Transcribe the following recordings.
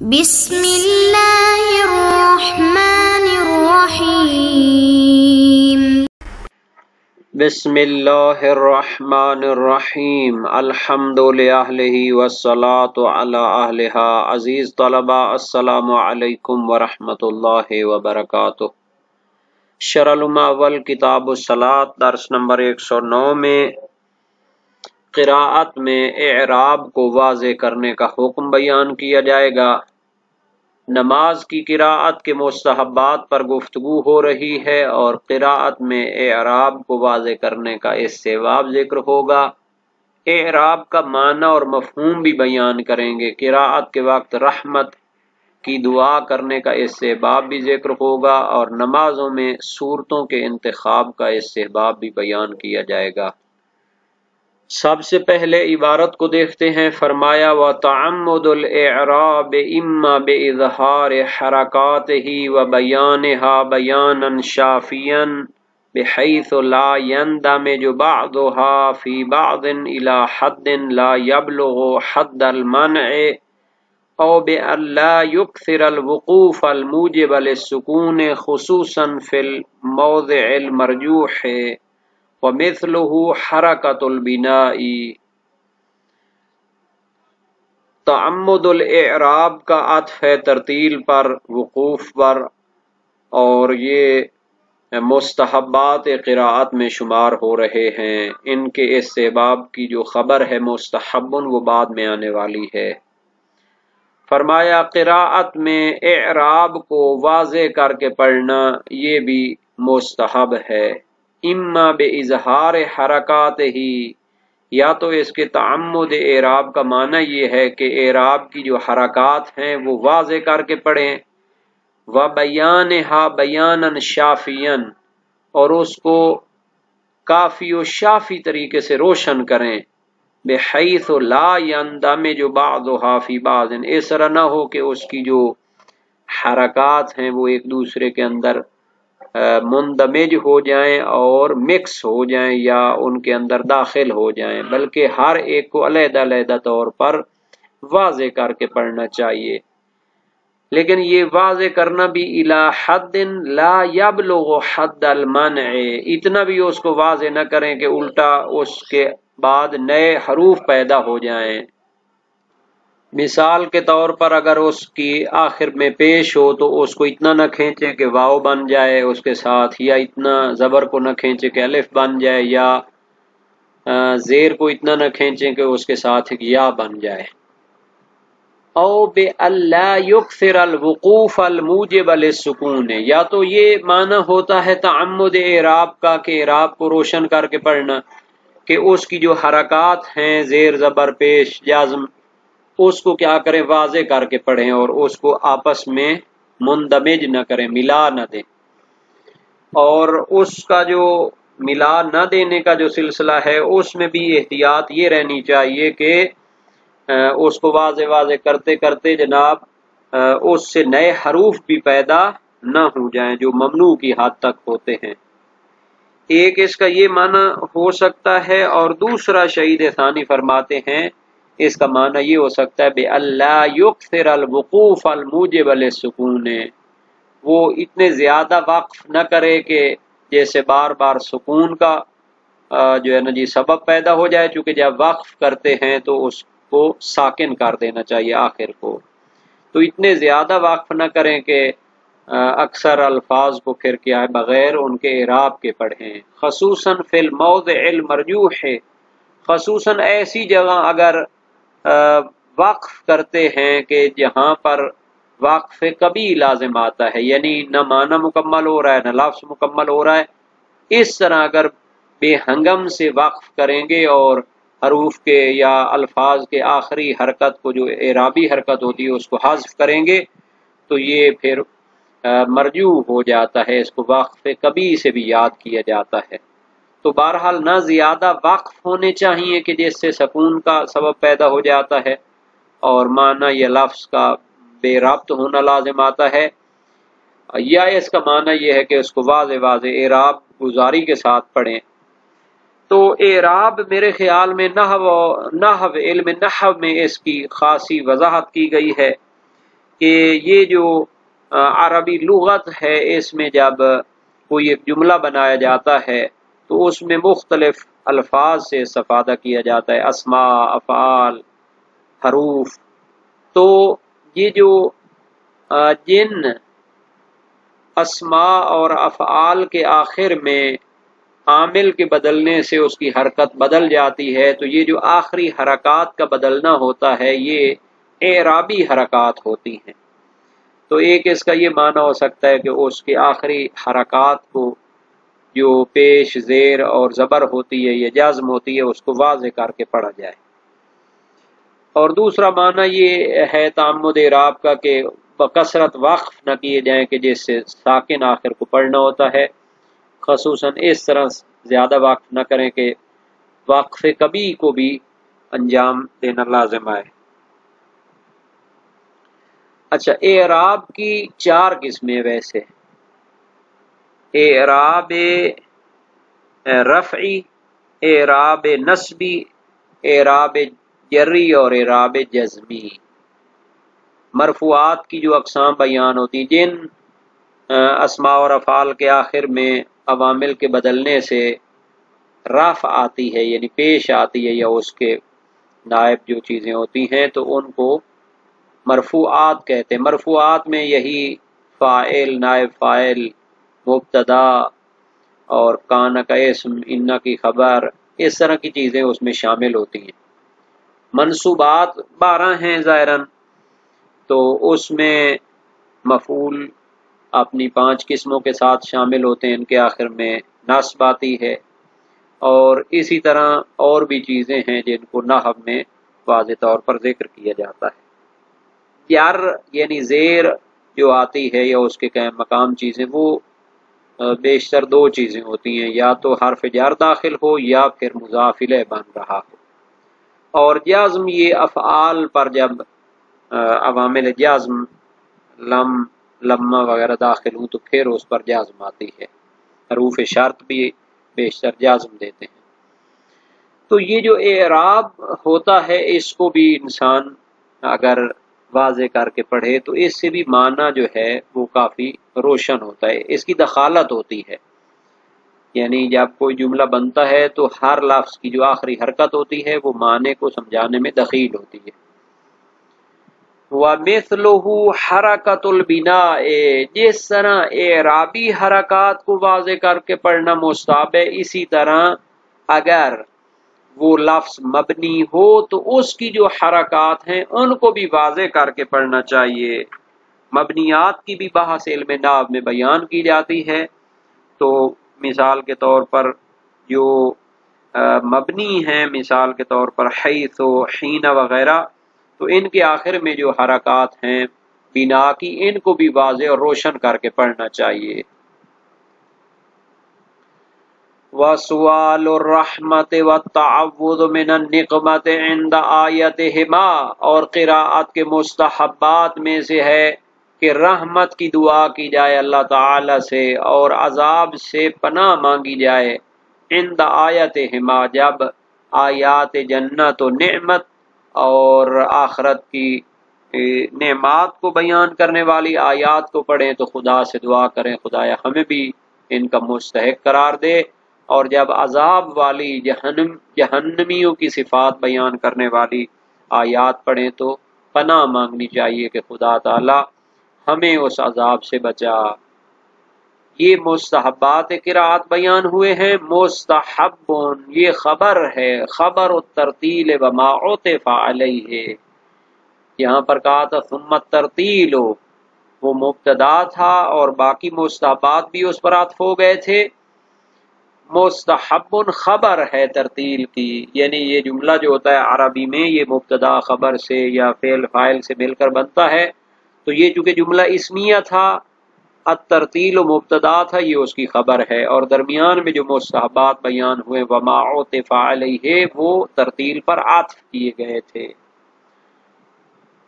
بسم اللہ الرحمن الرحیم بسم اللہ الرحمن الرحیم الحمد للہ والصلاة علی اہلہا۔ عزیز طلبہ السلام علیکم ورحمۃ اللہ وبرکاتہ۔ شرح العلوم اول کتاب الصلاۃ درس نمبر 109 میں قراءت میں اعراب کو واضح کرنے کا حکم بیان کیا جائے گا۔ نماز کی قراءت کے مستحبات پر گفتگو ہو رہی ہے اور قراءت میں اعراب کو واضح کرنے کا اس سے باب ذکر ہوگا۔ اعراب کا معنی اور مفہوم بھی بیان کریں گے۔ قراءت کے وقت رحمت کی دعا کرنے کا اس سے باب بھی ذکر ہوگا اور نمازوں میں صورتوں کے انتخاب کا اس سے باب بھی بیان کیا جائے گا۔ سب سے پہلے عبارت کو دیکھتے ہیں۔ فرمایا وَتَعَمُّدُ الْإِعْرَابِ إِمَّا بِإِظْهَارِ حَرَكَاتِهِ وَبَيَانِهَا بَيَانًا شَافِيًا بِحَيْثُ لَا يَنْدَمِجُ بَعْضُهَا فِي بَعْضٍ إِلَى حَدٍّ لَا يَبْلُغُ حَدَّ الْمَنْعِ أَوْ بِأَنْ لَا يُكْثِرَ الْوُقُوفَ الْمُوجِبَ لِلسُّكُونِ خُصُوصًا فِي الْمَوْضِعِ الْمَرْجُوحِ وَمِثْلُهُ حَرَكَةُ الْبِنَاءِ۔ تعمد الاعراب کا عطف ہے ترتیل پر، وقوف پر، اور یہ مستحبات قراءت میں شمار ہو رہے ہیں۔ ان کے اس سے باب کی جو خبر ہے مستحبن وہ بعد میں آنے والی ہے۔ فرمایا قراءت میں اعراب کو واضح کر کے پڑھنا یہ بھی مستحب ہے۔ اما باظہار حرکاتہ، یا تو اس کے تعمد اعراب کا معنی یہ ہے کہ اعراب کی جو حرکات ہیں وہ واضح کر کے پڑھیں، وَبَيَانِهَا بَيَانًا شَافِيًا، اور اس کو کافی و شافی طریقے سے روشن کریں، بِحَيْثُ لَا يَنْدَمِجُ بَعْضُهَا فِي بَعْضٍ، اس طرح نہ ہو کہ اس کی جو حرکات ہیں وہ ایک دوسرے کے اندر مندمج ہو جائیں اور مکس ہو جائیں یا ان کے اندر داخل ہو جائیں، بلکہ ہر ایک کو علیحدہ علیحدہ طور پر واضح کر کے پڑھنا چاہیے۔ لیکن یہ واضح کرنا بھی الی حد لا یبلغ حد المنع، اتنا بھی اس کو واضح نہ کریں کہ الٹا اس کے بعد نئے حروف پیدا ہو جائیں۔ مثال کے طور پر اگر اس کی آخر میں پیش ہو تو اس کو اتنا نہ کھینچیں کہ واو بن جائے اس کے ساتھ، یا اتنا زبر کو نہ کھینچیں کہ الف بن جائے، یا زیر کو اتنا نہ کھینچیں کہ اس کے ساتھ ایک یا بن جائے۔ او بِأَلَّا يُكْثِرَ الْوُقُوفَ الْمُوجِبَ لِلسُّكُونِ، یا تو یہ معنی ہوتا ہے تعمد اعراب کا کہ اعراب کو روشن کر کے پڑھنا کہ اس کی جو حرکات ہیں زیر زبر پیش جزم اس کو کیا کریں واضح کر کے پڑھیں اور اس کو آپس میں مندمج نہ کریں، ملا نہ دیں۔ اور اس کا جو ملا نہ دینے کا جو سلسلہ ہے اس میں بھی احتیاط یہ رہنی چاہیے کہ اس کو واضح واضح کرتے کرتے جناب اس سے نئے حروف بھی پیدا نہ ہو جائیں جو ممنوع کی حد تک ہوتے ہیں۔ ایک اس کا یہ معنی ہو سکتا ہے، اور دوسرا شہید ثانی فرماتے ہیں اس کا معنی یہ ہو سکتا ہے بِأَلَّا يُكْثِرَ الْوُقُوفَ الْمُوجِبَ لِلسُّكُونِ، وہ اتنے زیادہ وقف نہ کرے کہ جیسے بار بار سکون کا جو ہے نا جی سبب پیدا ہو جائے، چونکہ جب وقف کرتے ہیں تو اس کو ساکن کر دینا چاہیے آخر کو، تو اتنے زیادہ وقف نہ کریں کہ اکثر الفاظ کو پھر کیا ہے بغیر ان کے اعراب کے پڑھیں۔ خصوصاً فی الموضع المرجوح، خصوصاً ایسی جگہ اگر وقف کرتے ہیں کہ جہاں پر وقف کبھی لازم آتا ہے، یعنی نہ معنی مکمل ہو رہا ہے نہ لفظ مکمل ہو رہا ہے، اس طرح اگر بے ہنگم سے وقف کریں گے اور حروف کے یا الفاظ کے آخری حرکت کو جو اعرابی حرکت ہوتی ہے اس کو حذف کریں گے تو یہ پھر مرجوع ہو جاتا ہے، اس کو وقف کبھی سے بھی یاد کیا جاتا ہے۔ تو بہرحال نہ زیادہ وقف ہونے چاہیے کہ جس سے سکون کا سبب پیدا ہو جاتا ہے اور معنی یا لفظ کا بے ربط ہونا لازم آتا ہے، یا اس کا معنی یہ ہے کہ اس کو واضح واضح اعراب گزاری کے ساتھ پڑھیں۔ تو اعراب میرے خیال میں نحو علم نحو میں اس کی خاصی وضاحت کی گئی ہے۔ کہ یہ جو عربی لغت ہے اس میں جب کوئی ایک جملہ بنایا جاتا ہے تو اس میں مختلف الفاظ سے استفادہ کیا جاتا ہے، اسماء، افعال، حروف۔ تو یہ جو جن اسماء اور افعال کے آخر میں عامل کے بدلنے سے اس کی حرکت بدل جاتی ہے، تو یہ جو آخری حرکات کا بدلنا ہوتا ہے یہ اعرابی حرکات ہوتی ہیں۔ تو ایک اس کا یہ معنی ہو سکتا ہے کہ اس کے آخری حرکات کو جو پیش، زیر اور زبر ہوتی ہے یا جزم ہوتی ہے اس کو واضح کر کے پڑھا جائے۔ اور دوسرا معنی یہ ہے تعمد اعراب کا کہ بکثرت وقف نہ کیے جائیں کہ جس سے ساکن آخر کو پڑھنا ہوتا ہے، خصوصاً اس طرح زیادہ وقف نہ کریں کہ وقف کبھی کو بھی انجام دینا لازم آئے۔ اچھا، اعراب کی 4 قسمیں ویسے، اعراب رفعی، اعراب نصبی، اعراب جری اور اعراب جزمی۔ مرفوعات کی جو اقسام بیان ہوتی، جن اسماء اور افعال کے آخر میں عوامل کے بدلنے سے رفع آتی ہے یعنی پیش آتی ہے یا اس کے نائب جو چیزیں ہوتی ہیں تو ان کو مرفوعات کہتے ہیں۔ مرفوعات میں یہی فاعل، نائب فاعل، مبتدا اور کان کا اسم، ان کی خبر، اس طرح کی چیزیں اس میں شامل ہوتی ہیں۔ منصوبات 12 ہیں ظاہراً، تو اس میں مفعول اپنی 5 قسموں کے ساتھ شامل ہوتے ہیں، ان کے آخر میں نصب آتی ہے، اور اسی طرح اور بھی چیزیں ہیں جن کو نحو میں واضح طور پر ذکر کیا جاتا ہے۔ جر یعنی زیر جو آتی ہے یا اس کے قائم مقام چیزیں، وہ بیشتر 2 چیزیں ہوتی ہیں، یا تو حرف جر داخل ہو یا پھر مضاف الیہ بن رہا ہو۔ اور جزم یہ افعال پر جب عوامل جزم لم، لمہ وغیرہ داخل ہوں تو پھر اس پر جزم آتی ہے۔ حروف شرط بھی بیشتر جزم دیتے ہیں۔ تو یہ جو اعراب ہوتا ہے اس کو بھی انسان اگر واضح کر کے پڑھے تو اس سے بھی معنی جو ہے وہ کافی روشن ہوتا ہے، اس کی دخالت ہوتی ہے۔ یعنی جب کوئی جملہ بنتا ہے تو ہر لفظ کی جو آخری حرکت ہوتی ہے وہ معنی کو سمجھانے میں دخیل ہوتی ہے۔ وَمِثْلُهُ حَرَكَةُ الْبِنَاءِ، جس طرح اعرابی حرکات کو واضح کر کے پڑھنا مستحب ہے، اسی طرح اگر وہ لفظ مبنی ہو تو اس کی جو حرکات ہیں ان کو بھی واضح کر کے پڑھنا چاہیے۔ مبنیات کی بھی بحث علم نحو میں بیان کی جاتی ہے، تو مثال کے طور پر جو مبنی ہیں، مثال کے طور پر حیث و حین وغیرہ، تو ان کے آخر میں جو حرکات ہیں بنا کی، ان کو بھی واضح اور روشن کر کے پڑھنا چاہیے۔ وَسُؤَالُ الرَّحْمَةِ وَالتَّعَوُّذُ مِنَ النِّقْمَةِ عِنْدَ آیَتِهِمَا، اور قراءت کے مستحبات میں سے ہے کہ رحمت کی دعا کی جائے اللہ تعالی سے اور عذاب سے پناہ مانگی جائے، عند آیتہما، جب آیات جنت و نعمت اور آخرت کی نعمات کو بیان کرنے والی آیات کو پڑھیں تو خدا سے دعا کریں خدایا ہمیں بھی ان کا مستحق قرار دے، اور جب عذاب والی جہنمیوں کی صفات بیان کرنے والی آیات پڑھیں تو پناہ مانگنی چاہیے کہ خدا تعالی ہمیں اس عذاب سے بچا۔ یہ مستحبات قرات بیان ہوئے ہیں۔ مستحب یہ خبر ہے، خبر الترتیل وما عطف علیہ، یہاں پر کہا تھا ثم الترتیل، وہ مبتدا تھا اور باقی مستحبات بھی اس پر عطف ہو گئے تھے۔ مستحب خبر ہے ترتیل کی، یعنی یہ جملہ جو ہوتا ہے عربی میں یہ مبتدا خبر سے یا فعل فاعل سے مل کر بنتا ہے، تو یہ چونکہ جملہ اسمیہ تھا، الترتیل و مبتدا تھا، یہ اس کی خبر ہے، اور درمیان میں جو مستحبات بیان ہوئے وما عطف علیہ وہ ترتیل پر عطف کیے گئے تھے۔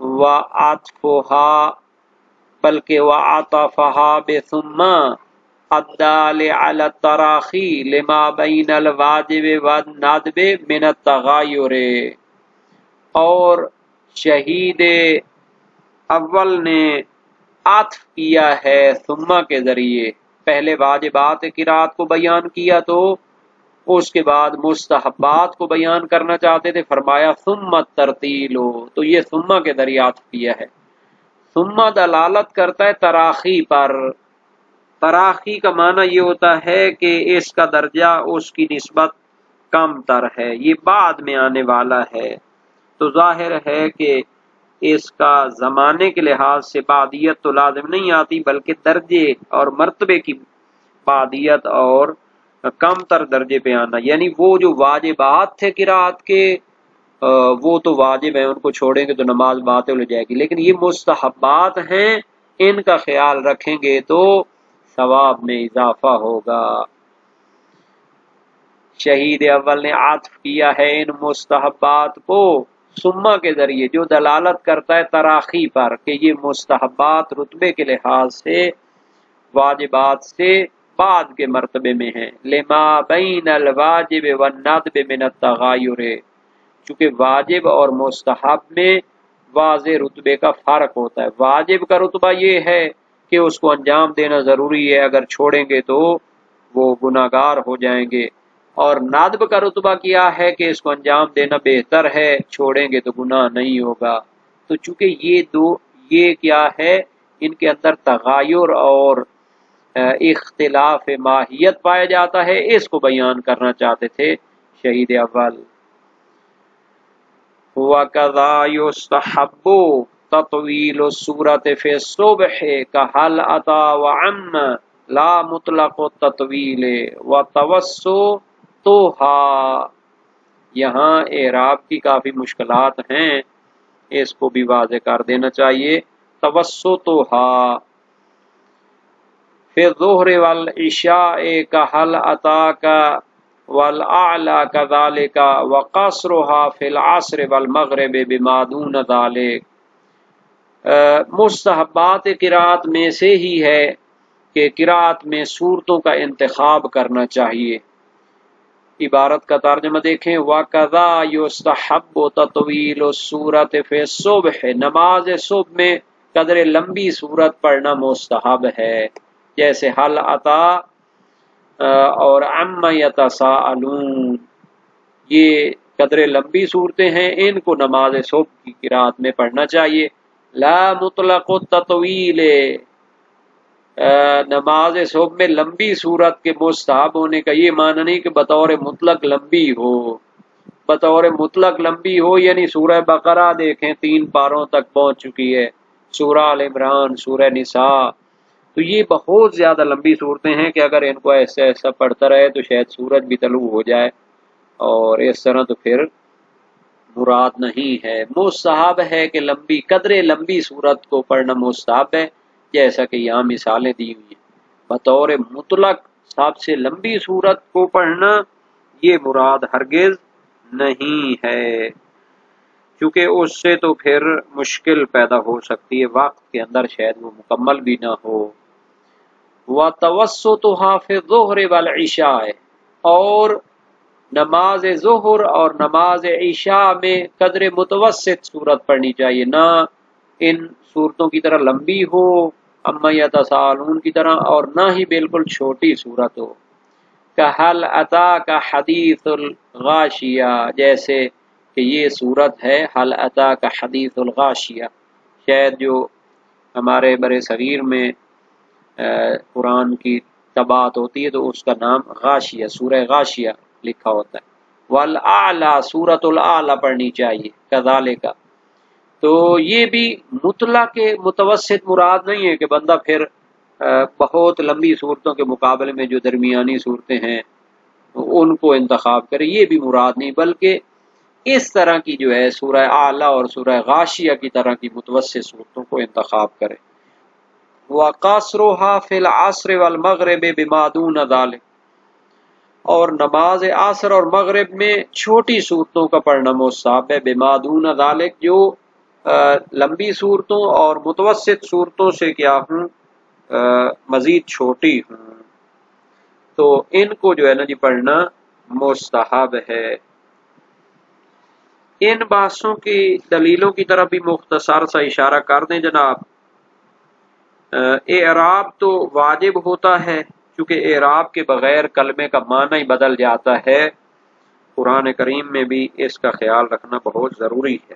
وَعَطْفُهَا، بلکہ وَعَطَفَهَا بِثُمَّ الدال علی التراخی لما بین الواجب والندب من التغایر، اور شہید اول نے عطف کیا ہے ثم کے ذریعے، پہلے واجبات قرات کو بیان کیا تو اس کے بعد مستحبات کو بیان کرنا چاہتے تھے، فرمایا ثم الترتیل، تو یہ ثم کے ذریعے عطف کیا ہے۔ ثم دلالت کرتا ہے تراخی پر، تراخی کا معنی یہ ہوتا ہے کہ اس کا درجہ اس کی نسبت کم تر ہے، یہ بعد میں آنے والا ہے، تو ظاہر ہے کہ اس کا زمانے کے لحاظ سے بعدیت تو لازم نہیں آتی، بلکہ درجے اور مرتبے کی بعدیت اور کم تر درجے پہ آنا، یعنی وہ جو واجبات تھے قرات کے وہ تو واجب ہیں، ان کو چھوڑیں گے تو نماز باطل ہو جائے گی، لیکن یہ مستحبات ہیں، ان کا خیال رکھیں گے تو ثواب میں اضافہ ہوگا۔ شہید اول نے عطف کیا ہے ان مستحبات کو ثم کے ذریعے، جو دلالت کرتا ہے تراخی پر کہ یہ مستحبات رتبے کے لحاظ سے واجبات سے بعد کے مرتبے میں ہیں، لما بین الواجب والندب من التغایر، چونکہ واجب اور مستحب میں واضح رتبے کا فرق ہوتا ہے۔ واجب کا رتبہ یہ ہے کہ اس کو انجام دینا ضروری ہے، اگر چھوڑیں گے تو وہ گناہگار ہو جائیں گے، اور ندب کا رتبہ کیا ہے کہ اس کو انجام دینا بہتر ہے، چھوڑیں گے تو گناہ نہیں ہوگا۔ تو چونکہ یہ کیا ہے، ان کے اندر تغایر اور اختلاف ماہیت پایا جاتا ہے، اس کو بیان کرنا چاہتے تھے شہید اول۔ وَكَذَا يُسْتَحَبُّ تَطْوِيلُ السُّورَةِ فِي الصُّبْحِ كَهَلْ أَتَى وَعَمَّ لَا مُطْلَقُ التَّطْوِيلِ وَتَوَسُّطُهَا، یہاں اعراب کی کافی مشکلات ہیں، اس کو بھی واضح کر دینا چاہیے۔ توسطها فی الظہر والعشاء کہل اتاک والاعلی کذالک وقصرها فی العصر والمغرب بما دون ذالک، مستحبات قرات میں سے ہی ہے کہ قرات میں صورتوں کا انتخاب کرنا چاہیے۔ عبارت کا ترجمہ دیکھیں، وَكَذَا يُسْتَحَبُّ تَطْوِيلُ السُّورَةِ فِي الصُّبْحِ، نماز صبح میں قدر لمبی صورت پڑھنا مستحب ہے، جیسے حل عطا اور عم یتساءلون، یہ قدر لمبی صورتیں ہیں، ان کو نماز صبح کی قرات میں پڑھنا چاہیے۔ لا مطلق التطویل، نماز صبح میں لمبی صورت کے مستحب ہونے کا یہ معنی نہیں کہ بطور مطلق لمبی ہو، بطور مطلق لمبی ہو یعنی سورہ بقرہ دیکھیں 3 پاروں تک پہنچ چکی ہے، سورہ آل عمران، سورہ نساء، تو یہ بہت زیادہ لمبی صورتیں ہیں کہ اگر ان کو ایسا ایسا پڑھتا رہے تو شاید سورج بھی طلوع ہو جائے، اور اس طرح تو پھر مراد نہیں ہے۔ مستحب ہے کہ لمبی قدر لمبی صورت کو پڑھنا مستحب ہے، جیسا کہ یہاں مثالیں دی ہوئی ہیں۔ بطور مطلق سب سے لمبی صورت کو پڑھنا یہ مراد ہرگز نہیں ہے، کیونکہ اس سے تو پھر مشکل پیدا ہو سکتی ہے، وقت کے اندر شاید وہ مکمل بھی نہ ہو۔ وَتَوَسُّطُهَا فِي الظُّهْرِ وَالْعِشَاءِ، اور نماز ظہر اور نماز عشاء میں قدر متوسط صورت پڑھنی چاہیے، نہ ان صورتوں کی طرح لمبی ہو اما یتساءلون کی طرح، اور نہ ہی بالکل چھوٹی صورت ہو۔ کہل عطا کا حدیث الغاشیہ، جیسے کہ یہ صورت ہے حل عطا کا حدیث الغاشیہ، شاید جو ہمارے برِ صغیر میں قرآن کی طباعت ہوتی ہے تو اس کا نام غاشیہ، سورہ غاشیہ لکھا ہوتا ہے۔ والاعلی، سورۃ الاعلی پڑھنی چاہیے، کذالک، تو یہ بھی مطلق متوسط مراد نہیں ہے کہ بندہ پھر بہت لمبی صورتوں کے مقابلے میں جو درمیانی صورتیں ہیں ان کو انتخاب کرے، یہ بھی مراد نہیں، بلکہ اس طرح کی جو ہے سورہ اعلی اور سورہ غاشیہ کی طرح کی متوسط صورتوں کو انتخاب کرے۔ وَقَصْرُهَا فِي الْعَصْرِ وَالْمَغْرِبِ بِمَا دُونَ ذَلِكَ، اور نماز عصر اور مغرب میں چھوٹی صورتوں کا پڑھنا مستحب ہے، بِمَا دُونَ ذَلِكَ، جو لمبی صورتوں اور متوسط صورتوں سے کیا ہوں مزید چھوٹی ہوں، تو ان کو جو ہے نا جی پڑھنا مستحب ہے۔ ان بحثوں کی دلیلوں کی طرف بھی مختصر سا اشارہ کر دیں جناب۔ اعراب تو واجب ہوتا ہے کیونکہ اعراب کے بغیر کلمے کا معنی ہی بدل جاتا ہے۔ قرآن کریم میں بھی اس کا خیال رکھنا بہت ضروری ہے۔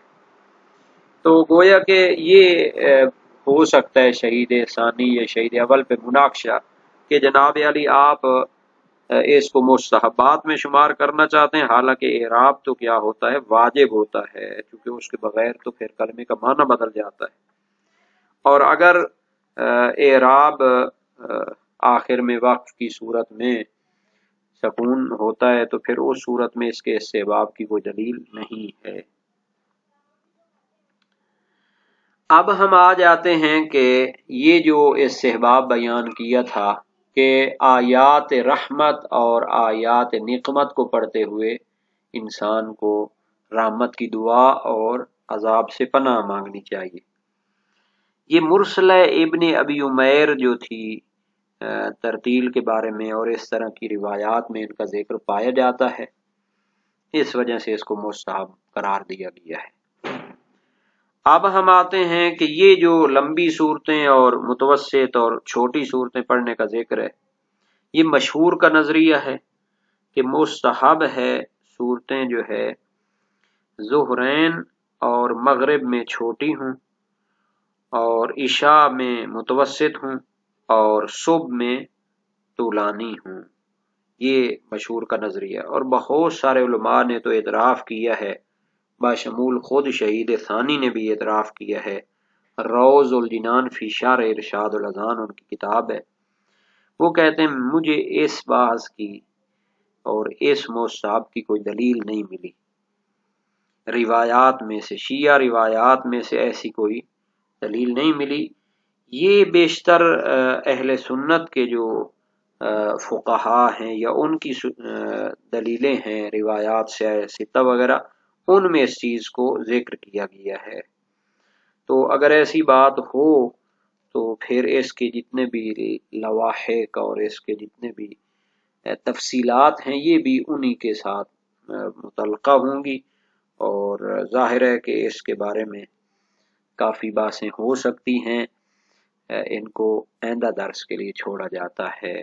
تو گویا کہ یہ ہو سکتا ہے شہید ثانی یا شہید اول پہ مناقشہ کہ جناب علی آپ اس کو مستحبات میں شمار کرنا چاہتے ہیں، حالانکہ اعراب تو کیا ہوتا ہے، واجب ہوتا ہے، کیونکہ اس کے بغیر تو پھر کلمے کا معنی بدل جاتا ہے۔ اور اگر اعراب آخر میں وقف کی صورت میں سکون ہوتا ہے تو پھر اس صورت میں اس کے استحباب کی کوئی دلیل نہیں ہے۔ اب ہم آ جاتے ہیں کہ یہ جو استحباب بیان کیا تھا کہ آیات رحمت اور آیات نقمت کو پڑھتے ہوئے انسان کو رحمت کی دعا اور عذاب سے پناہ مانگنی چاہیے۔ یہ مرسلہ ابن ابی عمیر جو تھی ترتیل کے بارے میں اور اس طرح کی روایات میں ان کا ذکر پایا جاتا ہے، اس وجہ سے اس کو مستحب قرار دیا گیا ہے۔ اب ہم آتے ہیں کہ یہ جو لمبی صورتیں اور متوسط اور چھوٹی صورتیں پڑھنے کا ذکر ہے، یہ مشہور کا نظریہ ہے کہ مستحب ہے صورتیں جو ہے ظہرین اور مغرب میں چھوٹی ہوں اور عشاء میں متوسط ہوں اور صبح میں طولانی ہوں۔ یہ مشہور کا نظریہ، اور بہت سارے علماء نے تو اعتراف کیا ہے، بشمول خود شہید ثانی نے بھی اعتراف کیا ہے۔ روض الجنان فی شرح ارشاد الاذان ان کی کتاب ہے، وہ کہتے ہیں مجھے اس بحث کی اور اس مستحب کی کوئی دلیل نہیں ملی، روایات میں سے، شیعہ روایات میں سے ایسی کوئی دلیل نہیں ملی۔ یہ بیشتر اہل سنت کے جو فقہا ہیں یا ان کی دلیلیں ہیں، روایات سے ستہ وغیرہ، ان میں اس چیز کو ذکر کیا گیا ہے۔ تو اگر ایسی بات ہو تو پھر اس کے جتنے بھی لواحق اور اس کے جتنے بھی تفصیلات ہیں یہ بھی انہی کے ساتھ متعلقہ ہوں گی، اور ظاہر ہے کہ اس کے بارے میں کافی باتیں ہو سکتی ہیں، ان کو آئندہ درس کے لیے چھوڑا جاتا ہے۔